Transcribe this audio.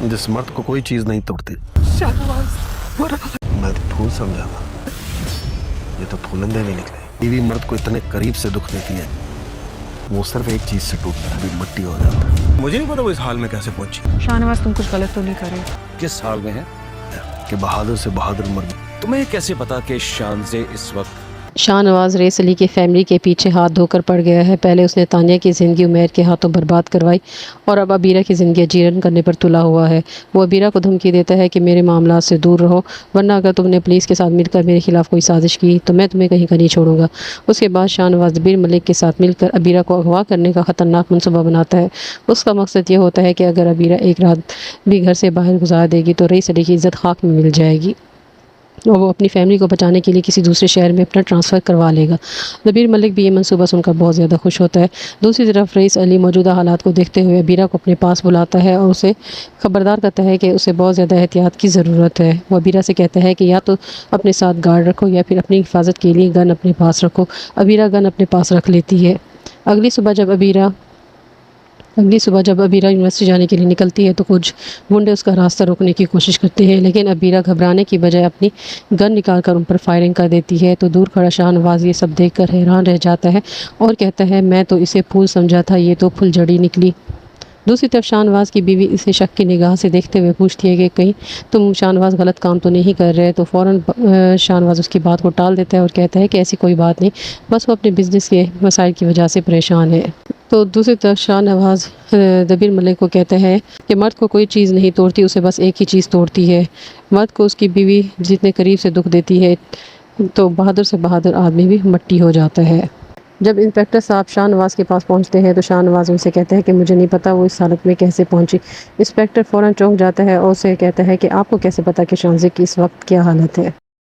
जिस मर्द को कोई चीज नहीं तोड़ती। मैं तो फूल समझा था, ये तो फूलंदे नहीं निकले। बीवी मर्द को इतने करीब से दुख देती है, वो सिर्फ एक चीज से टूटता है, अभी मिट्टी हो जाता है। मुझे नहीं पता वो इस हाल में कैसे पहुंची। शाहनवाज, तुम कुछ गलत तो नहीं कर रहे? किस हाल में है? कि बहादुर से बहादुर मर्द। तुम्हें कैसे पता कि शान से इस वक्त? शाहनवाज रेस अली की फैमिली के पीछे हाथ धोकर पड़ गया है। पहले उसने तानिया की ज़िंदगी उमैर के हाथों बर्बाद करवाई और अब अबीरा की ज़िंदगी जीरन करने पर तुला हुआ है। वो अबीरा को धमकी देता है कि मेरे मामला से दूर रहो, वरना अगर तुमने पुलिस के साथ मिलकर मेरे खिलाफ कोई साजिश की तो मैं तुम्हें कहीं का नहीं छोड़ूंगा। उसके बाद शाहनवाज दबीर मलिक के साथ मिलकर अबीरा को अगवा करने का ख़तरनाक मनसूबा बनाता है। उसका मकसद ये होता है कि अगर अबीरा एक रात भी घर से बाहर गुजार देगी तो रेस अली की इज़्ज़त खाक में मिल जाएगी और वो अपनी फैमिली को बचाने के लिए किसी दूसरे शहर में अपना ट्रांसफ़र करवा लेगा। दबीर मलिक भी ये मंसूबा सुनकर बहुत ज़्यादा खुश होता है। दूसरी तरफ रईस अली मौजूदा हालात को देखते हुए अबीरा को अपने पास बुलाता है और उसे खबरदार करता है कि उसे बहुत ज़्यादा एहतियात की ज़रूरत है। वो अबीरा से कहता है कि या तो अपने साथ गार्ड रखो या फिर अपनी हिफाजत के लिए गन अपने पास रखो। अबीरा गन अपने पास रख लेती है। अगली सुबह जब अबीरा यूनिवर्सिटी जाने के लिए निकलती है तो कुछ गुंडे उसका रास्ता रोकने की कोशिश करते हैं, लेकिन अबीरा घबराने की बजाय अपनी गन निकालकर उन पर फायरिंग कर देती है। तो दूर खड़ा शाहनवाज ये सब देखकर हैरान रह जाता है और कहता है, मैं तो इसे फूल समझा था, ये तो फुलझड़ी निकली। दूसरी तरफ शाहनवाज की बीवी इसे शक की निगाह से देखते हुए पूछती है कि कहीं तुम शाहनवाज गलत काम तो नहीं कर रहे। तो फ़ौरन शाहनवाज उसकी बात को टाल देता है और कहता है कि ऐसी कोई बात नहीं, बस वो अपने बिजनेस के मसाइल की वजह से परेशान है। तो दूसरी तरफ शाहनवाज दबीर मलिक को कहता है कि मर्द को कोई चीज़ नहीं तोड़ती, उसे बस एक ही चीज़ तोड़ती है। मर्द को उसकी बीवी जितने करीब से दुख देती है तो बहादुर से बहादुर आदमी भी मट्टी हो जाता है। जब इंस्पेक्टर साहब शाहनवाज के पास पहुंचते हैं तो शाहनवाज उनसे कहता है कि मुझे नहीं पता वो इस हालत में कैसे पहुंची। इंस्पेक्टर फ़ौरन चौंक जाता है और उसे कहता है कि आपको कैसे पता कि शानज़े की इस वक्त क्या हालत है।